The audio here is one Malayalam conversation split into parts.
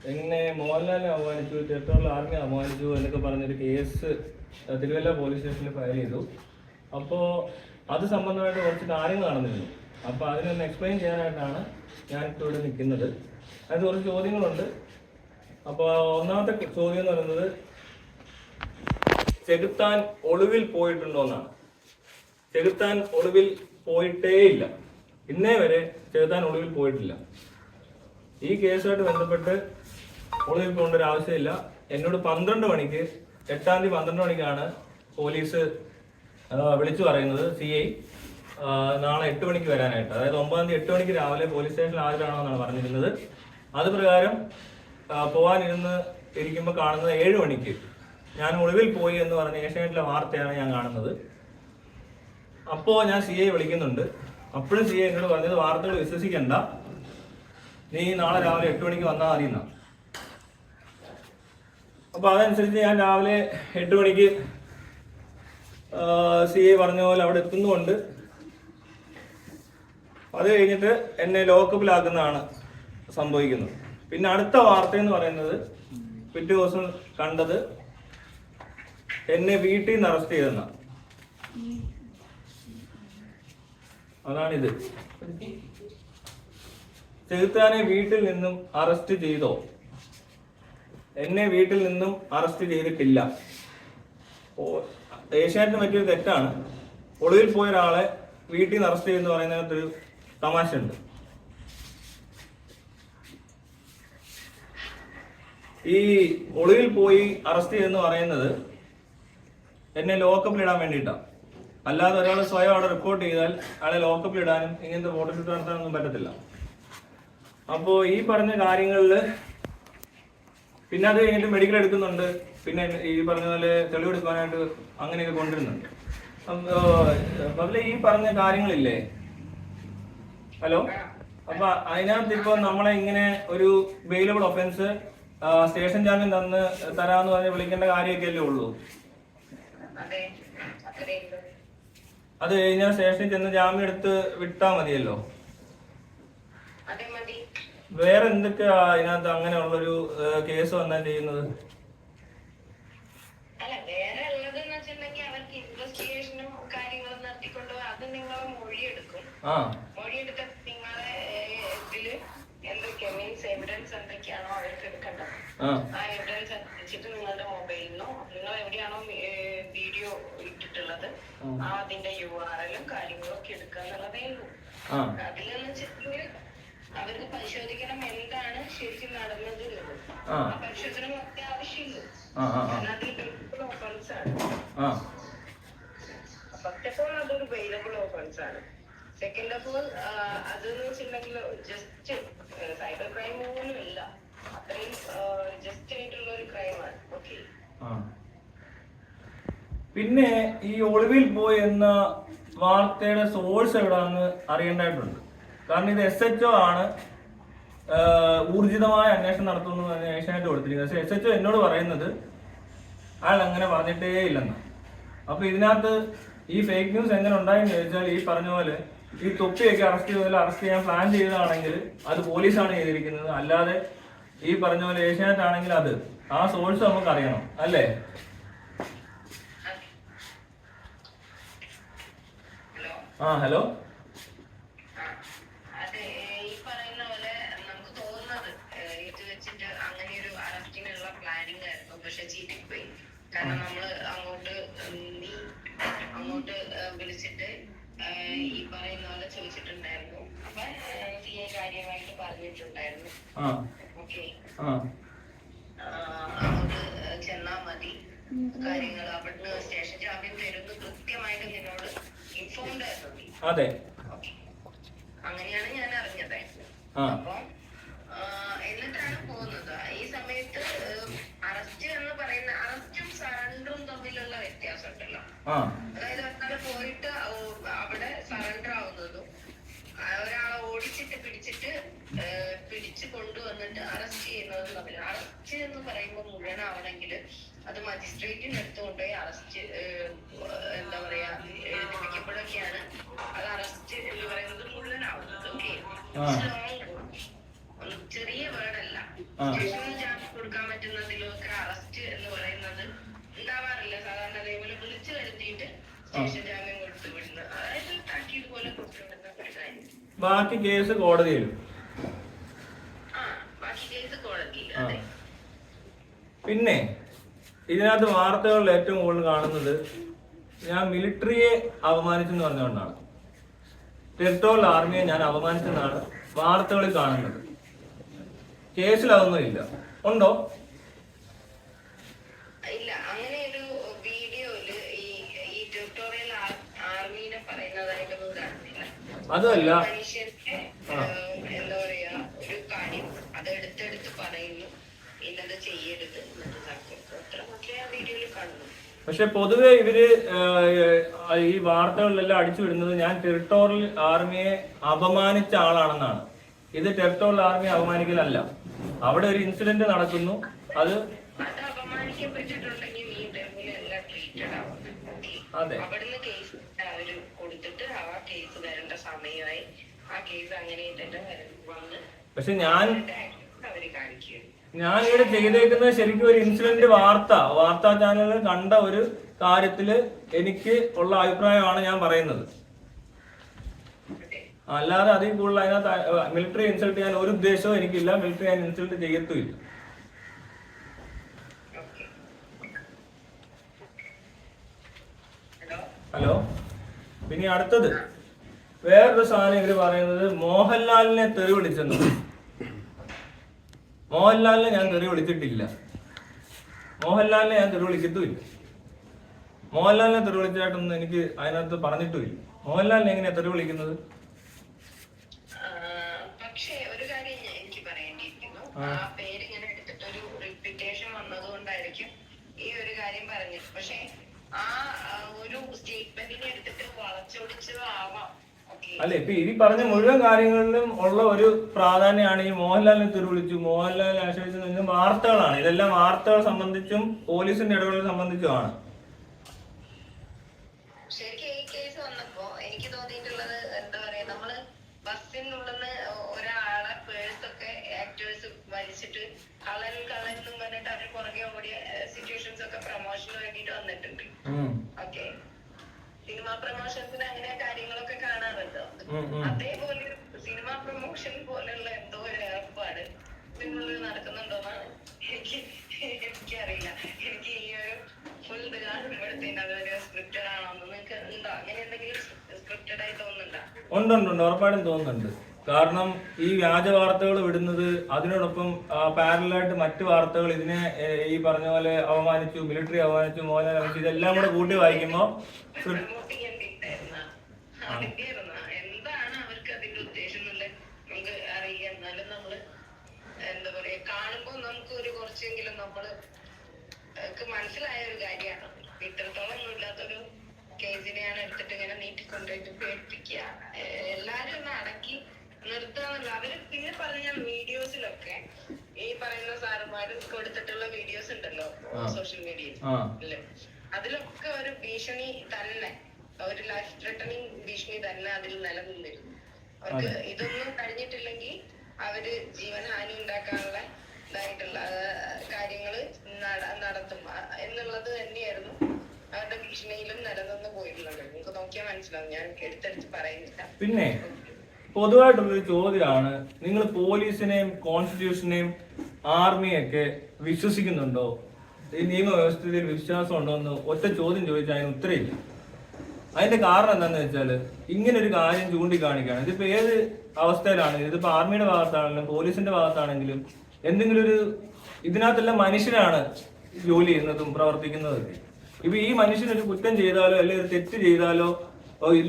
എന്നെ മോഹൻലാലിനെ അപമാനിച്ചു, തിയേറ്ററിൽ ആർമി അപമാനിച്ചു എന്നൊക്കെ പറഞ്ഞൊരു കേസ് തിരുവല്ല പോലീസ് സ്റ്റേഷനിൽ ഫയൽ ചെയ്തു. അപ്പോൾ അത് സംബന്ധമായിട്ട് കുറച്ച് കാര്യങ്ങൾ നടന്നിരുന്നു. അപ്പോൾ അതിനൊന്ന് എക്സ്പ്ലെയിൻ ചെയ്യാനായിട്ടാണ് ഞാനിപ്പോൾ ഇവിടെ നിൽക്കുന്നത്. അതിന് കുറച്ച് ചോദ്യങ്ങളുണ്ട്. അപ്പോൾ ഒന്നാമത്തെ ചോദ്യം എന്ന് പറയുന്നത്, ചെകുത്താൻ ഒളിവിൽ പോയിട്ടുണ്ടോ എന്നാണ്. ചെകുത്താൻ ഒളിവിൽ പോയിട്ടേ ഇല്ല. ഇന്നേ വരെ ചെകുത്താൻ ഒളിവിൽ പോയിട്ടില്ല. ഈ കേസുമായിട്ട് ബന്ധപ്പെട്ട് ഒളിവിൽ പോകേണ്ട ഒരു ആവശ്യമില്ല. എന്നോട് 12 മണിക്ക് 8-ാം തീയതി 12 മണിക്കാണ് പോലീസ് വിളിച്ചു പറയുന്നത്, CI നാളെ 8 മണിക്ക് വരാനായിട്ട്. അതായത് 9-ാം തീയതി 8 മണിക്ക് രാവിലെ പോലീസ് സ്റ്റേഷനിൽ ഹാജരാണമെന്നാണ് പറഞ്ഞിരുന്നത്. അത് പ്രകാരം ഇരിക്കുമ്പോൾ കാണുന്നത് 7 മണിക്ക് ഞാൻ ഒളിവിൽ പോയി എന്ന് പറഞ്ഞ ഏഷ്യാനെറ്റിലെ വാർത്തയാണ് ഞാൻ കാണുന്നത്. അപ്പോൾ ഞാൻ CI വിളിക്കുന്നുണ്ട്. അപ്പോഴും CI എന്നോട് പറഞ്ഞത്, വാർത്തകൾ വിശ്വസിക്കണ്ട, നീ നാളെ രാവിലെ 8 മണിക്ക് വന്നാൽ മതി എന്നാ. അപ്പോൾ അതനുസരിച്ച് ഞാൻ രാവിലെ 8 മണിക്ക് CI പറഞ്ഞ പോലെ അവിടെ എത്തുന്നുണ്ട്. അത് കഴിഞ്ഞിട്ട് എന്നെ ലോക്കപ്പിലാക്കുന്നതാണ് സംഭവിക്കുന്നത്. പിന്നെ അടുത്ത വാർത്ത എന്ന് പറയുന്നത്, പിറ്റേ ദിവസം കണ്ടത് എന്നെ വീട്ടിൽ നിന്ന് അറസ്റ്റ് ചെയ്തെന്ന. അതാണിത്. ചെകുത്താനെ വീട്ടിൽ നിന്നും അറസ്റ്റ് ചെയ്തോ? എന്നെ വീട്ടിൽ നിന്നും അറസ്റ്റ് ചെയ്തിട്ടില്ല. ഏഷ്യാനെറ്റിന് പറ്റിയൊരു തെറ്റാണ്. ഒളിവിൽ പോയ ഒരാളെ വീട്ടിൽ നിന്ന് അറസ്റ്റ് ചെയ്യുന്ന പറയുന്നതിനകത്തൊരു തമാശ ഉണ്ട്. ഈ ഒളിവിൽ പോയി അറസ്റ്റ് ചെയ്യുന്ന പറയുന്നത് എന്നെ ലോക്കപ്പിൽ ഇടാൻ വേണ്ടിയിട്ടാണ്. അല്ലാതെ ഒരാൾ സ്വയം അവിടെ റിപ്പോർട്ട് ചെയ്താൽ അയാളെ ലോക്കപ്പിൽ ഇടാനും ഇങ്ങനത്തെ ഫോട്ടോഷൂട്ട് നടത്താനൊന്നും പറ്റത്തില്ല. അപ്പോൾ ഈ പറഞ്ഞ കാര്യങ്ങളിൽ പിന്നെ അത് കഴിഞ്ഞിട്ട് മെഡിക്കൽ എടുക്കുന്നുണ്ട്. പിന്നെ ഈ പറഞ്ഞ പോലെ തെളിവെടുക്കാനായിട്ട് അങ്ങനെയൊക്കെ കൊണ്ടുവരുന്നുണ്ട്. അതിൽ ഈ പറഞ്ഞ കാര്യങ്ങളില്ലേ, ഹലോ, അപ്പൊ അതിനകത്ത് ഇപ്പൊ നമ്മളെ ഇങ്ങനെ ഒരു ബെയിലബിൾ ഒഫൻസ് സ്റ്റേഷൻ ജാമ്യം തരാന്ന് പറഞ്ഞ് വിളിക്കേണ്ട കാര്യമൊക്കെ അല്ലേ ഉള്ളൂ. അത് കഴിഞ്ഞാൽ സ്റ്റേഷനിൽ ചെന്ന് ജാമ്യം എടുത്ത് വിട്ടാ മതിയല്ലോ. വേറെ എന്തൊക്കെയാ അതിനകത്ത് അങ്ങനെയുള്ളൊരു കേസ് വന്നാൽ ചെയ്യുന്നത്? നിങ്ങളുടെ മൊബൈലിനോ നിങ്ങൾ എവിടെയാണോ വീഡിയോ ഇട്ടിട്ടുള്ളത് അതിന്റെ URL-ഉം കാര്യങ്ങളും ഒക്കെ എടുക്കുക എന്നുള്ളതേ ഉള്ളൂ. അതിലെന്ന് വെച്ചിട്ടുണ്ടെങ്കിൽ അവർക്ക് പരിശോധിക്കണം എന്താണ് ശരിക്കും നടന്നത്. പരിശോധന അത്യാവശ്യമില്ല. അതിൽ ബെയിലബിൾ ഓഫൻസ് ആണ്. ഫസ്റ്റ് ഓഫ് ഓൾ അതൊരു ബെയിലബിൾ ഓഫൻസ് ആണ്. സെക്കൻഡ് ഓഫ് ഓൾ അതെന്ന് വെച്ചിട്ടുണ്ടെങ്കിൽ ജസ്റ്റ് സൈബർ ക്രൈം പോലും ഇല്ല, അത്രയും ജസ്റ്റ് ആയിട്ടുള്ള ഒരു ക്രൈമാണ്. ഓക്കെ. പിന്നെ ഈ ഒളിവിൽ പോയി എന്ന വാർത്തയുടെ സോഴ്സ് എവിടാന്ന് അറിയേണ്ടതായിട്ടുണ്ട്. കാരണം ഇത് SHO ആണ് ഊർജിതമായ അന്വേഷണം നടത്തുന്നു ഏഷ്യാനെറ്റ് കൊടുത്തിരിക്കുന്നത്. പക്ഷേ SHO എന്നോട് പറയുന്നത് അയാൾ അങ്ങനെ പറഞ്ഞിട്ടേ ഇല്ലെന്ന്. അപ്പൊ ഇതിനകത്ത് ഈ ഫേക്ക് ന്യൂസ് എങ്ങനെ ഉണ്ടായെന്ന് ചോദിച്ചാൽ, ഈ പറഞ്ഞ പോലെ ഈ തൊപ്പിയൊക്കെ അറസ്റ്റ് ചെയ്യാൻ പ്ലാൻ ചെയ്തതാണെങ്കിൽ അത് പോലീസാണ് ചെയ്തിരിക്കുന്നത്. അല്ലാതെ ഈ പറഞ്ഞ പോലെ ഏഷ്യാനെറ്റ് ആണെങ്കിൽ അത് ആ സോഴ്സ് നമുക്ക് അറിയണം, അല്ലേ? ഹലോ. കാരണം നമ്മള് അങ്ങോട്ട് വിളിച്ചിട്ട് ഈ പറയുന്ന പോലെ ചോദിച്ചിട്ടുണ്ടായിരുന്നു. അപ്പൊ CI കാര്യമായിട്ട് പറഞ്ഞിട്ടുണ്ടായിരുന്നു. ഓക്കെ, അങ്ങോട്ട് ചെന്നാ മതി, കാര്യങ്ങൾ അവിടുന്ന് സ്റ്റേഷൻ ജാമ്യം തരുന്നു കൃത്യമായിട്ട് നിന്നോട് ഇൻഫോംഡ് ആയിരുന്നു. അതെ, അങ്ങനെയാണ് ഞാൻ അറിഞ്ഞത്. അപ്പം എന്നിട്ടാണ് പോകുന്നത്. ഈ സമയത്ത് അറസ്റ്റ് എന്ന് പറയുന്ന അറസ്റ്റും സറണ്ടറും തമ്മിലുള്ള വ്യത്യാസം ഉണ്ടല്ലോ. അതായത് ഒരാള് പോയിട്ട് അവിടെ സറണ്ടർ ആവുന്നതും ഒരാളെ ഓടിച്ചിട്ട് പിടിച്ച് കൊണ്ടുവന്നിട്ട് അറസ്റ്റ് ചെയ്യുന്നതും തമ്മിൽ. അറസ്റ്റ് എന്ന് പറയുമ്പോൾ മുഴുവനാവണമെങ്കിൽ അത് മജിസ്ട്രേറ്റിന് എടുത്തു കൊണ്ടുപോയി അറസ്റ്റ് എന്താ പറയാ എഴുതിപ്പിക്കുമ്പോഴൊക്കെയാണ് അത് അറസ്റ്റ് എന്ന് പറയുന്നത് മുഴുവനാവുന്നത്. ഓക്കെ, ചെറിയ വേർഡല്ല. സ്റ്റേഷനിൽ ജാമ്യം കൊടുക്കാൻ പറ്റുന്നതിലൊക്കെ അറസ്റ്റ് എന്ന് പറയുന്നത് ഉണ്ടാവാറില്ല. സാധാരണ അതേപോലെ വിളിച്ചു വരുത്തിയിട്ട് സ്റ്റേഷൻ ജാമ്യം കൊടുത്തു വിടുന്നത്, അതായത് താക്കീത് പോലെ കൊടുത്തുവിടുന്ന ഒരു കാര്യം. ബാക്കി കേസ് കോടതിയിലും. ബാക്കി കേസ് കോടതിയിൽ. അതെ. പിന്നെ ഇതിനകത്ത് വാർത്തകളിൽ ഏറ്റവും കൂടുതൽ കാണുന്നത് ഞാൻ മിലിറ്ററിയെ അപമാനിച്ചെന്ന് പറഞ്ഞുകൊണ്ടാണ്, ടെറിട്ടോറിയൽ ആർമിയെ ഞാൻ അപമാനിച്ചെന്നാണ് വാർത്തകളിൽ കാണുന്നത്. കേസിൽ അതൊന്നും ഇല്ല. ഉണ്ടോ? ഇല്ല, അങ്ങനെ ഒരു വീഡിയോയില് ഈ ടെറിട്ടോറിയൽ ആർമീനെ പറയുന്നതായിട്ടൊന്നും കാണുന്നില്ല. അതല്ല, മനുഷ്യന്റെ എന്താ പറയാ ഒരു കാര്യം അത് എടുത്തെടുത്ത് പറയുന്നു, ഇന്നത് ചെയ്യരുത് എന്നത് അത്ര മാത്രമേ ആ വീഡിയോയിൽ കാണുന്നു. പക്ഷെ പൊതുവെ ഇവര് ഈ വാർത്തകളിലെല്ലാം അടിച്ചു വിടുന്നത് ഞാൻ ടെറിട്ടോറിയൽ ആർമിയെ അപമാനിച്ച ആളാണെന്നാണ്. ഇത് ടെറിട്ടോറിയൽ ആർമിയെ അപമാനിക്കലല്ല. അവിടെ ഒരു ഇൻസിഡന്റ് നടക്കുന്നു, അത് അപമാനിക്കപ്പെട്ടിട്ടുണ്ടെങ്കിൽ ഈ ടൈമിലല്ല ട്രീറ്റഡ് ആവുന്നത്. അവിടുന്ന് കേസ് അവര് കൊടുത്തിട്ട് ആ കേസ് വരേണ്ട സമയമായി, ആ കേസ് അങ്ങനെ തന്നെ വന്ന് പക്ഷെ ഞാൻ അവര് കാണിക്കുക. ഇവിടെ ചെയ്തേക്കുന്നത് ശരിക്കും ഒരു ഇൻസിഡന്റ് വാർത്താ ചാനലുകൾ കണ്ട ഒരു കാര്യത്തില് എനിക്ക് ഉള്ള അഭിപ്രായമാണ് ഞാൻ പറയുന്നത്. അല്ലാതെ അതിൽ കൂടുതൽ അതിനകത്ത് മിലിറ്ററി ഇൻസൾട്ട് ചെയ്യാൻ ഒരു ഉദ്ദേശവും എനിക്കില്ല. മിലിറ്ററി ഞാൻ ഇൻസൾട്ട് ചെയ്യത്തുമില്ല. ഹലോ. പിന്നെ അടുത്തത് വേറൊരു സാധനം ഇവര് പറയുന്നത് മോഹൻലാലിനെ തെറി വിളിച്ചെന്ന്. മോഹൻലാലിനെ ഞാൻ തെറി വിളിച്ചിട്ടില്ല. മോഹൻലാലിനെ ഞാൻ തെറി വിളിക്കത്തുമില്ല. മോഹൻലാലിനെ തെറി വിളിച്ചതായിട്ടൊന്നും എനിക്ക് അതിനകത്ത് പറഞ്ഞിട്ടുമില്ല. മോഹൻലാലിനെ എങ്ങനെയാ തെറി വിളിക്കുന്നത്? പക്ഷേ ഒരു കാര്യം എനിക്ക് പറയേണ്ടിയിരിക്കുന്നു. ആ പേര് ഇങ്ങനെ എടുത്തിട്ട് ഒരു റിപ്പീറ്റേഷൻ വന്നതുകൊണ്ടായിരിക്കും ഈ ഒരു കാര്യം പറഞ്ഞത്. പക്ഷെ ആ ഒരു സ്റ്റേറ്റ്മെന്റിനെ എടുത്തിട്ട് വളച്ചൊടിച്ചത് ആവാം. അല്ല, ഇപ്പൊ ഈ പറഞ്ഞ മുഴുവൻ കാര്യങ്ങളിലും ഉള്ള ഒരു പ്രാധാന്യമാണ് ഈ മോഹൻലാലിനെ തെറി വിളിച്ചു, മോഹൻലാലിനെ ആശ്രയിച്ചു വാർത്തകളാണ്. ഇതെല്ലാം വാർത്തകൾ സംബന്ധിച്ചും പോലീസിന്റെ ഇടപെടൽ സംബന്ധിച്ചുമാണ്. ശരിക്കും ഈ കേസ് വന്നപ്പോ എനിക്ക് തോന്നിയിട്ടുള്ളത് എന്താ പറയാ, നമ്മള് ബസ്സിനുള്ളിന്ന് ഒരാളെ പേഴ്സൊക്കെ ആക്ടേഴ്സ് വലിച്ചിട്ട് കള്ളനും പറഞ്ഞിട്ട് അവര് പുറകെ ഓടിയ സിറ്റുവേഷൻസ് ഒക്കെ പ്രൊമോഷന് വേണ്ടിട്ട് വന്നിട്ടുണ്ട്. ഓക്കെ, സിനിമ പ്രൊമോഷൻസിന് അങ്ങനെ കാര്യങ്ങളൊക്കെ കാണാറുണ്ടോ? അതേപോലെ സിനിമ പ്രൊമോഷൻ പോലെയുള്ള എന്തോ ഒരു ഏർപ്പാട് നിങ്ങളിൽ നടക്കുന്നുണ്ടോന്നാണ് എനിക്കറിയില്ല. എനിക്ക് ഈ ഒരു ഫുൾ ഇത് കാണുമ്പോഴത്തേന് അതൊരു സ്ക്രിപ്റ്റഡ് ആണോന്ന് നിങ്ങൾക്ക് ഉണ്ടോ? അങ്ങനെ എന്തെങ്കിലും സ്ക്രിപ്റ്റഡ് ആയി തോന്നുന്നുണ്ടോ? ഉണ്ട്, ഉറപ്പായിട്ടും തോന്നുന്നുണ്ട്. കാരണം ഈ വ്യാജ വാർത്തകൾ വിടുന്നത്, അതിനോടൊപ്പം പാരലായിട്ട് മറ്റു വാർത്തകൾ ഇതിനെ ഈ പറഞ്ഞ പോലെ അപമാനിച്ചു, മിലിറ്ററി അപമാനിച്ചു, മോഹൻലാൽ അപമാനിച്ചു, ഇതെല്ലാം കൂടെ കൂട്ടി വായിക്കുമ്പോ എന്താണ് അവർക്ക് അതിന്റെ ഉദ്ദേശം എന്നുള്ളത് നമുക്ക് അറിയാം. എന്നാലും നമ്മള് എന്താ പറയാ, കാണുമ്പോ നമുക്ക് ഒരു കുറച്ചെങ്കിലും നമ്മള് മനസ്സിലായ ഒരു കാര്യമാണ്. ഇത്രത്തോളം ഒന്നും ഇല്ലാത്തൊരു കേസിനെയാണ് എടുത്തിട്ട് ഇങ്ങനെ നീട്ടിക്കൊണ്ടുപോയിട്ട് പേടിപ്പിക്കുക. എല്ലാരും ഒന്ന് അടക്കി നിർത്താന്നുള്ള അവര്. പിന്നെ പറഞ്ഞ വീഡിയോസിലൊക്കെ ഈ പറയുന്ന സാറുമാര് കൊടുത്തിട്ടുള്ള വീഡിയോസ് ഉണ്ടല്ലോ സോഷ്യൽ മീഡിയയിൽ അല്ലേ, അതിലൊക്കെ ഒരു ഭീഷണി തന്നെ, ഒരു ലൈഫ് ത്രെട്ടനിങ് ഭീഷണി തന്നെ അതിൽ നിലനിന്നിരുന്നു. അവർക്ക് ഇതൊന്നും കഴിഞ്ഞിട്ടില്ലെങ്കിൽ അവര് ജീവനഹാനി ഉണ്ടാക്കാനുള്ള ഇതായിട്ടുള്ള കാര്യങ്ങള് നടത്തും എന്നുള്ളത് തന്നെയായിരുന്നു അവരുടെ ഭീഷണിയിലും നിലനിന്ന് പോയിട്ടുള്ളത്. നിങ്ങൾക്ക് നോക്കിയാൽ മനസ്സിലാവും, ഞാൻ എടുത്തെടുത്ത് പറയുന്നില്ല. പിന്നെ പൊതുവായിട്ടുള്ളൊരു ചോദ്യമാണ്, നിങ്ങൾ പോലീസിനെയും കോൺസ്റ്റിറ്റ്യൂഷനെയും ആർമിയൊക്കെ വിശ്വസിക്കുന്നുണ്ടോ? ഈ നിയമവ്യവസ്ഥയിൽ വിശ്വാസം ഉണ്ടോ എന്ന് ഒറ്റ ചോദ്യം ചോദിച്ചാൽ അതിന് ഉത്തരവില്ല. അതിന്റെ കാരണം എന്താണെന്ന് വെച്ചാൽ ഇങ്ങനെ ഒരു കാര്യം ചൂണ്ടിക്കാണിക്കുകയാണ്. ഇതിപ്പോ ഏത് അവസ്ഥയിലാണെങ്കിലും, ഇതിപ്പോ ആർമിയുടെ ഭാഗത്താണെങ്കിലും പോലീസിന്റെ ഭാഗത്താണെങ്കിലും എന്തെങ്കിലും ഒരു ഇതിനകത്തെല്ലാം മനുഷ്യരാണ് ജോലി ചെയ്യുന്നതും പ്രവർത്തിക്കുന്നതൊക്കെ. ഇപ്പൊ ഈ മനുഷ്യനൊരു കുറ്റം ചെയ്താലോ അല്ലെങ്കിൽ ഒരു തെറ്റ് ചെയ്താലോ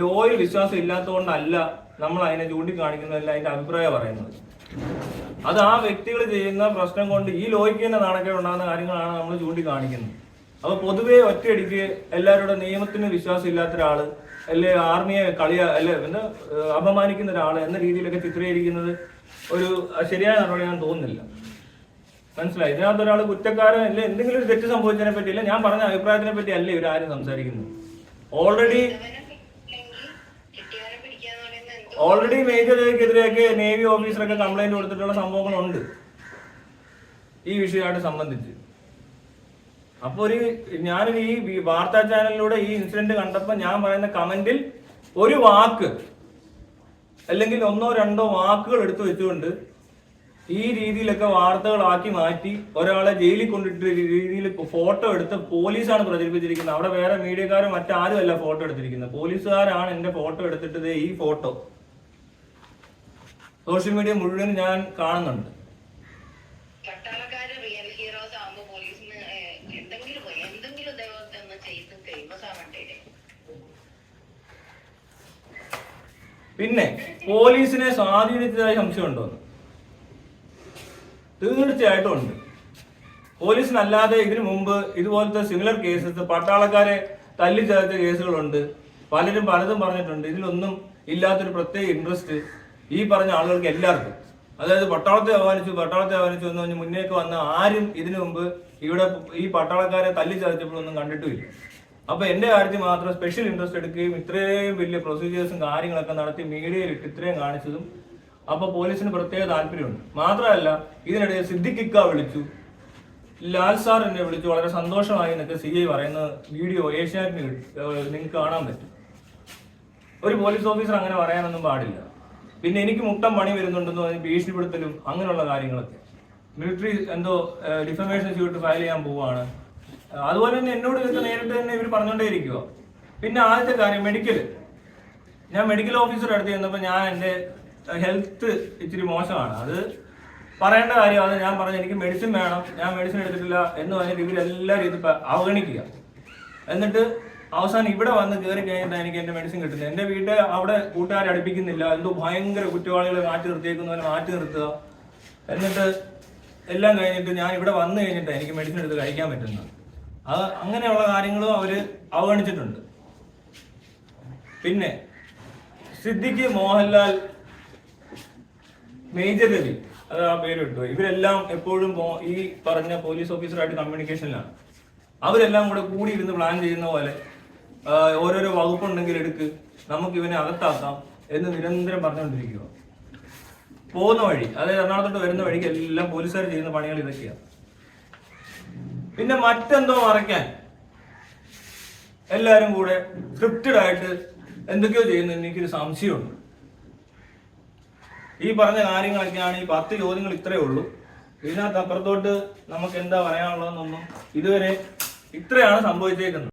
ലോയിൽ വിശ്വാസം ഇല്ലാത്തതുകൊണ്ടല്ല നമ്മൾ അതിനെ ചൂണ്ടിക്കാണിക്കുന്നതല്ല അതിന്റെ അഭിപ്രായം പറയുന്നത്. അത് ആ വ്യക്തികൾ ചെയ്യുന്ന പ്രശ്നം കൊണ്ട് ഈ ലോയ്ക്ക് തന്നെ നാണക്കേട് ഉണ്ടാകുന്ന കാര്യങ്ങളാണ് നമ്മൾ ചൂണ്ടിക്കാണിക്കുന്നത്. അപ്പൊ പൊതുവെ ഒറ്റയടിക്ക് എല്ലാവരുടെ നിയമത്തിന് വിശ്വാസം ഇല്ലാത്ത ഒരാള് അല്ലെ ആർമിയെ എന്താ അപമാനിക്കുന്ന ഒരാള് എന്ന രീതിയിലൊക്കെ ചിത്രീകരിക്കുന്നത് ഒരു ശരിയായ നടപടി ഞാൻ തോന്നുന്നില്ല. മനസ്സിലായി? ഇതിനകത്ത് ഒരാൾ കുറ്റക്കാരൻ അല്ലെ എന്തെങ്കിലും ഒരു തെറ്റ് സംഭവിച്ചതിനെ പറ്റിയില്ല, ഞാൻ പറഞ്ഞ അഭിപ്രായത്തിനെ പറ്റി അല്ലേ ഇവരാരും സംസാരിക്കുന്നത്. ഓൾറെഡി മേജർ ജയക്കെതിരെയൊക്കെ നേവി ഓഫീസറൊക്കെ കംപ്ലൈന്റ് കൊടുത്തിട്ടുള്ള സംഭവങ്ങളുണ്ട്. ഈ വിഷയമായിട്ട് സംബന്ധിച്ച്. അപ്പൊ ഞാനൊരു ഈ വാർത്താ ചാനലിലൂടെ ഈ ഇൻസിഡന്റ് കണ്ടപ്പോൾ ഞാൻ പറയുന്ന കമന്റിൽ ഒരു വാക്ക് അല്ലെങ്കിൽ 1-2 വാക്കുകൾ എടുത്തു വെച്ചുകൊണ്ട് ഈ രീതിയിലൊക്കെ വാർത്തകളാക്കി മാറ്റി ഒരാളെ ജയിലിൽ കൊണ്ടിട്ട് രീതിയിൽ ഫോട്ടോ എടുത്ത് പോലീസാണ് പ്രചരിപ്പിച്ചിരിക്കുന്നത്. അവിടെ വേറെ മീഡിയക്കാരും മറ്റാരും അല്ല ഫോട്ടോ എടുത്തിരിക്കുന്നത്, പോലീസുകാരാണ് എന്റെ ഫോട്ടോ എടുത്തിട്ട് ഈ ഫോട്ടോ സോഷ്യൽ മീഡിയ മുഴുവൻ ഞാൻ കാണുന്നുണ്ട്. പിന്നെ പോലീസിനെ സ്വാധീനിച്ചതായി സംശയമുണ്ടോ? തീർച്ചയായിട്ടും ഉണ്ട്. പോലീസിനല്ലാതെ ഇതിനു മുമ്പ് ഇതുപോലത്തെ സിമിലർ കേസസ് പട്ടാളക്കാരെ തല്ലിച്ചതച്ച കേസുകളുണ്ട്. പലരും പലതും പറഞ്ഞിട്ടുണ്ട്. ഇതിലൊന്നും ഇല്ലാത്തൊരു പ്രത്യേക ഇൻട്രസ്റ്റ് ഈ പറഞ്ഞ ആളുകൾക്ക് എല്ലാവർക്കും, അതായത് പട്ടാളത്തെ അപമാനിച്ചു എന്ന് പറഞ്ഞ് മുന്നേക്ക് വന്ന ആരും ഇതിനു മുമ്പ് ഇവിടെ ഈ പട്ടാളക്കാരെ തല്ലിച്ചതച്ചപ്പോഴൊന്നും കണ്ടിട്ടുമില്ല. അപ്പൊ എന്റെ കാര്യത്തിൽ മാത്രം സ്പെഷ്യൽ ഇൻട്രസ്റ്റ് എടുക്കുകയും ഇത്രയും വലിയ പ്രൊസീജിയേഴ്സും കാര്യങ്ങളൊക്കെ നടത്തി മീഡിയയിലിട്ട് ഇത്രയും കാണിച്ചതും അപ്പൊ പോലീസിന് പ്രത്യേക താല്പര്യമുണ്ട്. മാത്രമല്ല, ഇതിനിടയിൽ സിദ്ദിഖിക്ക വിളിച്ചു, ലാൽ സാർ എന്നെ വിളിച്ചു, വളരെ സന്തോഷമായി എന്നൊക്കെ CI പറയുന്ന വീഡിയോ ഏഷ്യാനെറ്റിൽ നിങ്ങൾക്ക് കാണാൻ പറ്റും. ഒരു പോലീസ് ഓഫീസർ അങ്ങനെ പറയാനൊന്നും പാടില്ല. പിന്നെ എനിക്ക് മുട്ടം പണി വരുന്നുണ്ടെന്ന് പറഞ്ഞ് ഭീഷണിപ്പെടുത്തലും അങ്ങനെയുള്ള കാര്യങ്ങളൊക്കെ, മിലിറ്ററി എന്തോ ഡിഫമേഷൻ സ്യൂട്ട് ഫയൽ ചെയ്യാൻ പോവുകയാണ്. അതുപോലെ തന്നെ എന്നോട് ഇതൊക്കെ നേരിട്ട് തന്നെ ഇവർ പറഞ്ഞുകൊണ്ടേ ഇരിക്കുക. പിന്നെ ആദ്യത്തെ കാര്യം മെഡിക്കൽ. ഞാൻ മെഡിക്കൽ ഓഫീസർ അടുത്ത് ചെന്നപ്പോൾ ഞാൻ എൻ്റെ ഹെൽത്ത് ഇച്ചിരി മോശമാണ്, അത് പറയേണ്ട കാര്യമാണ്. ഞാൻ പറഞ്ഞു എനിക്ക് മെഡിസിൻ വേണം, ഞാൻ മെഡിസിൻ എടുത്തിട്ടില്ല എന്ന് പറഞ്ഞിട്ട് ഇവരെല്ലാവരും ഇത് അവഗണിക്കുക. എന്നിട്ട് അവസാനം ഇവിടെ വന്ന് കയറി കഴിഞ്ഞിട്ടാണ് എനിക്ക് എൻ്റെ മെഡിസിൻ കിട്ടുന്നത്. എൻ്റെ വീട്ടിൽ അവിടെ കൂട്ടുകാരെ അടുപ്പിക്കുന്നില്ല, എന്തോ ഭയങ്കര കുറ്റവാളികളെ മാറ്റി നിർത്തിയേക്കുന്ന പോലെ മാറ്റി നിർത്തുക. എന്നിട്ട് എല്ലാം കഴിഞ്ഞിട്ട് ഞാൻ ഇവിടെ വന്നു കഴിഞ്ഞിട്ട് എനിക്ക് മെഡിസിൻ എടുത്ത് കഴിക്കാൻ പറ്റുന്നത്. അത് അങ്ങനെയുള്ള കാര്യങ്ങളും അവർ അവഗണിച്ചിട്ടുണ്ട്. പിന്നെ സിദ്ദിഖ്, മോഹൻലാൽ, മേജർ രവി, അത് ആ പേര് കിട്ടുക, ഇവരെല്ലാം എപ്പോഴും ഈ പറഞ്ഞ പോലീസ് ഓഫീസറായിട്ട് കമ്മ്യൂണിക്കേഷനിലാണ്. അവരെല്ലാം കൂടി ഇരുന്ന് പ്ലാൻ ചെയ്യുന്ന പോലെ ഓരോരോ വകുപ്പുണ്ടെങ്കിൽ എടുക്ക്, നമുക്ക് ഇവനെ അകത്താക്കാം എന്ന് നിരന്തരം പറഞ്ഞുകൊണ്ടിരിക്കുക. പോകുന്ന വഴി, അതായത് എറണാകുളത്തോട്ട് വരുന്ന വഴിക്ക് എല്ലാം പോലീസുകാർ ചെയ്യുന്ന പണികൾ ഇതൊക്കെയാണ്. പിന്നെ മറ്റെന്തോ മറയ്ക്കാൻ എല്ലാവരും കൂടെ സ്ക്രിപ്റ്റഡ് ആയിട്ട് എന്തൊക്കെയോ ചെയ്യുന്നു. എനിക്കൊരു സംശയമുണ്ട്. ഈ പറഞ്ഞ കാര്യങ്ങളൊക്കെയാണ്. ഈ 10 ചോദ്യങ്ങൾ ഇത്രയേ ഉള്ളൂ. ഇതിനകത്ത് അപ്പുറത്തോട്ട് നമുക്ക് എന്താ പറയാനുള്ളതെന്നൊന്നും ഇതുവരെ ഇത്രയാണ് സംഭവിച്ചേക്കുന്നത്.